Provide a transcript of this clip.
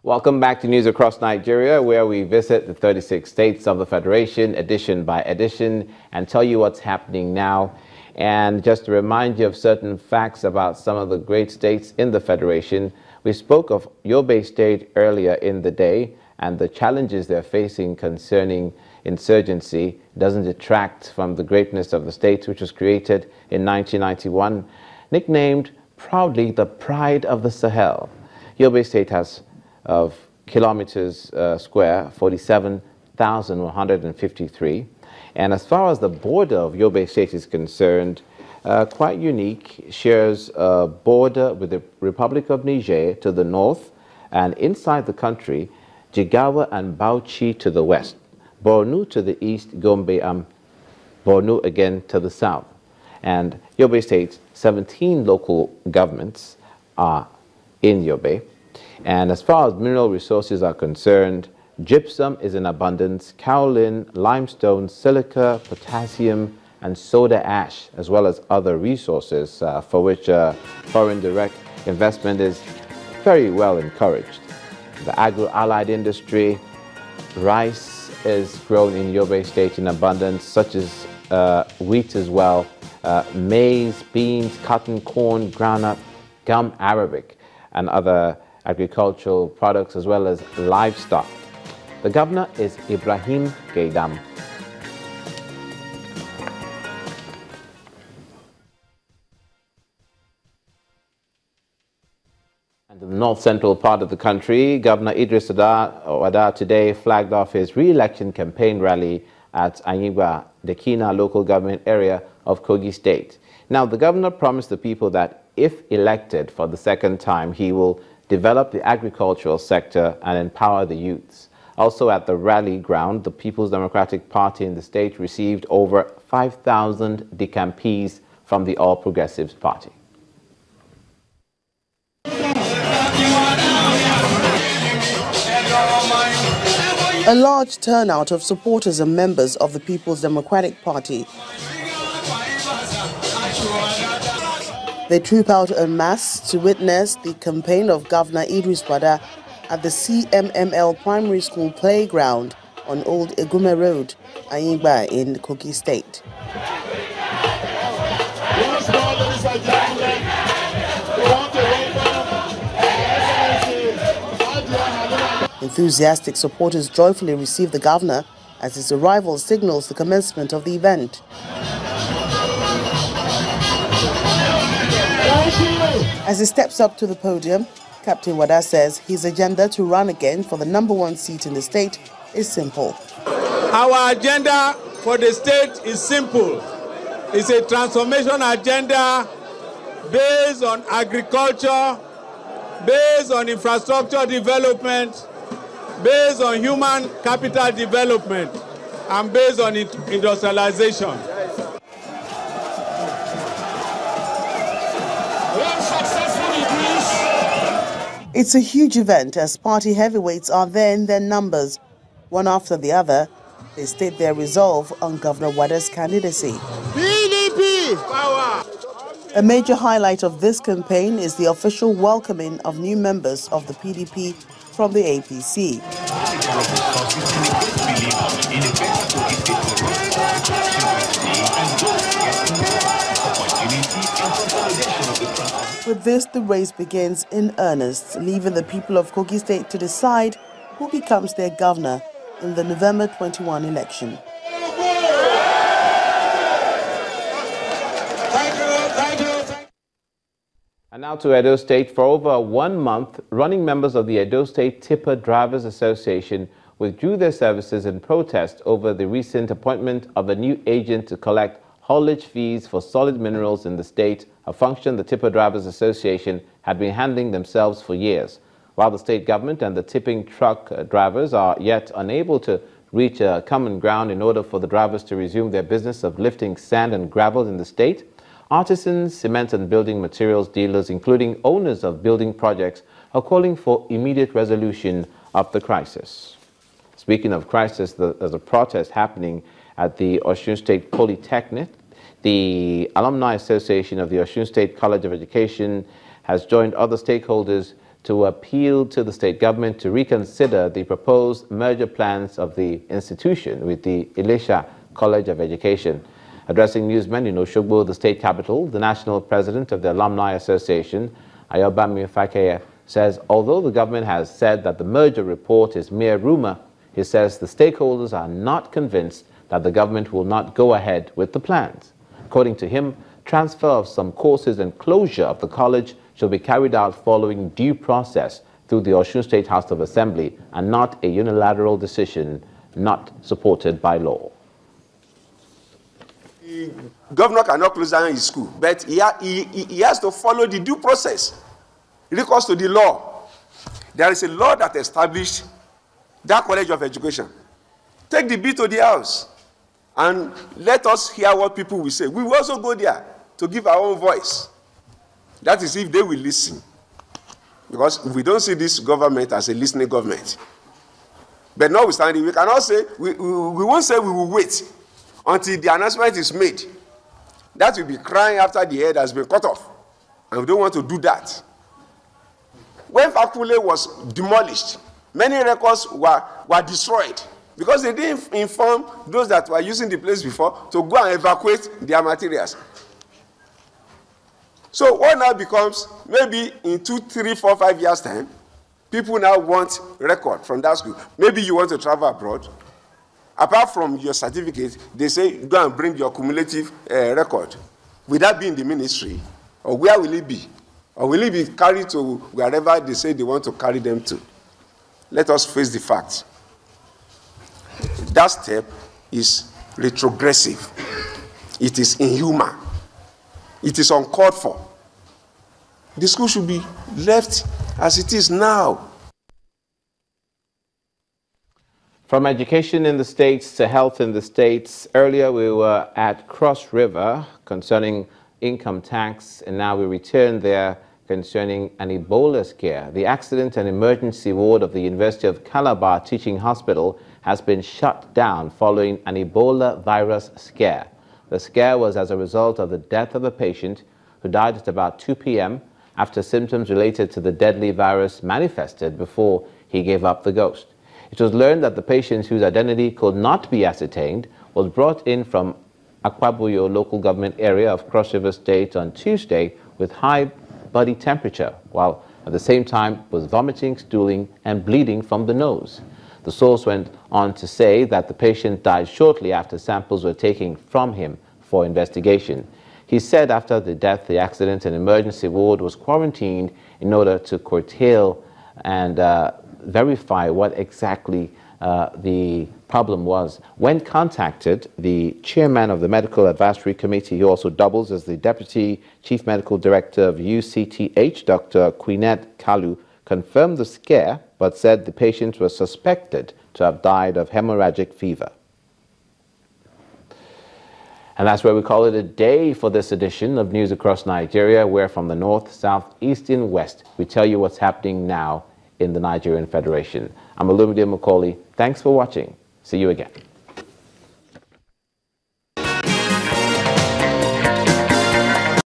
Welcome back to News Across Nigeria, where we visit the 36 states of the Federation, edition by edition, and tell you what's happening now. And just to remind you of certain facts about some of the great states in the Federation, we spoke of Yobe State earlier in the day and the challenges they're facing concerning insurgency. Doesn't detract from the greatness of the state, which was created in 1991, nicknamed proudly the Pride of the Sahel. Yobe State has of kilometers square, 47,153. And as far as the border of Yobe State is concerned, quite unique, shares a border with the Republic of Niger to the north, and inside the country, Jigawa and Bauchi to the west, Borno to the east, Gombe and Borno again to the south. And Yobe State's 17 local governments are in Yobe. And as far as mineral resources are concerned, gypsum is in abundance, kaolin, limestone, silica, potassium, and soda ash, as well as other resources for which foreign direct investment is very well encouraged. The agro-allied industry, rice is grown in Yobe State in abundance, such as wheat as well, maize, beans, cotton, corn, groundnut, gum arabic, and other agricultural products, as well as livestock. The governor is Ibrahim Gaidam. And in the north-central part of the country, Governor Idris Wada today flagged off his re-election campaign rally at Anyigba, the Kina local government area of Kogi State. Now, the governor promised the people that if elected for the second time, he will develop the agricultural sector and empower the youths. Also at the rally ground, the People's Democratic Party in the state received over 5,000 decampees from the All Progressives Party. A large turnout of supporters and members of the People's Democratic Party. They troop out en masse to witness the campaign of Governor Idris Wada at the CMML Primary School playground on Old Egume Road, Anyigba in Kogi State. Enthusiastic supporters joyfully receive the governor as his arrival signals the commencement of the event. As he steps up to the podium, Captain Wada says his agenda to run again for the #1 seat in the state is simple. Our agenda for the state is simple. It's a transformation agenda based on agriculture, based on infrastructure development, based on human capital development, and based on industrialization. It's a huge event as party heavyweights are there in their numbers. One after the other, they state their resolve on Governor Wada's candidacy. PDP power! A major highlight of this campaign is the official welcoming of new members of the PDP from the APC. With this, the race begins in earnest, leaving the people of Kogi State to decide who becomes their governor in the November 21 election. And now to Edo State. For over 1 month, running members of the Edo State Tipper Drivers Association withdrew their services in protest over the recent appointment of a new agent to collect haulage fees for solid minerals in the state, a function the Tipper Drivers Association had been handling themselves for years. While the state government and the tipping truck drivers are yet unable to reach a common ground in order for the drivers to resume their business of lifting sand and gravel in the state, artisans, cement and building materials dealers, including owners of building projects, are calling for immediate resolution of the crisis. Speaking of crisis, there's a protest happening at the Osun State Polytechnic. The Alumni Association of the Osun State College of Education has joined other stakeholders to appeal to the state government to reconsider the proposed merger plans of the institution with the Elisha College of Education. Addressing newsmen in Oshogbo, the state capital, the national president of the Alumni Association, Ayobami Fakeye, says although the government has said that the merger report is mere rumor, he says the stakeholders are not convinced that the government will not go ahead with the plans. According to him, transfer of some courses and closure of the college shall be carried out following due process through the Osun State House of Assembly and not a unilateral decision not supported by law. The governor cannot close down his school, but he has to follow the due process. Recourse to the law. There is a law that established that College of Education. Take the bill to the House and let us hear what people will say. We will also go there to give our own voice. That is if they will listen. Because we don't see this government as a listening government. But notwithstanding, we cannot say, we won't say we will wait until the announcement is made. That will be crying after the head has been cut off. And we don't want to do that. When Fakule was demolished, many records were destroyed because they didn't inform those that were using the place before to go and evacuate their materials. So what now becomes, maybe in 2, 3, 4, 5 years' time, people now want record from that school. Maybe you want to travel abroad. Apart from your certificate, they say, go and bring your cumulative record. Will that be in the ministry? Or where will it be? Or will it be carried to wherever they say they want to carry them to? Let us face the facts. That step is retrogressive. It is inhuman. It is uncalled for. The school should be left as it is now. From education in the States to health in the States, earlier we were at Cross River concerning income tax, and now we return there concerning an Ebola scare. The accident and emergency ward of the University of Calabar Teaching Hospital has been shut down following an Ebola virus scare. The scare was as a result of the death of a patient who died at about 2 p.m. after symptoms related to the deadly virus manifested before he gave up the ghost. It was learned that the patient, whose identity could not be ascertained, was brought in from Akwabuyo local government area of Cross River State on Tuesday with high body temperature, while at the same time was vomiting, stooling, and bleeding from the nose. The source went on to say that the patient died shortly after samples were taken from him for investigation. He said after the death, the accident and emergency ward was quarantined in order to curtail and verify what exactly the problem was. When contacted, the chairman of the Medical Advisory Committee, who also doubles as the Deputy Chief Medical Director of UCTH, Dr. Quinette Kalu, confirmed the scare, but said the patient was suspected to have died of hemorrhagic fever. And that's where we call it a day for this edition of News Across Nigeria, where from the north, south, east, and west, we tell you what's happening now in the Nigerian Federation. I'm Olumide Macaulay. Thanks for watching. See you again.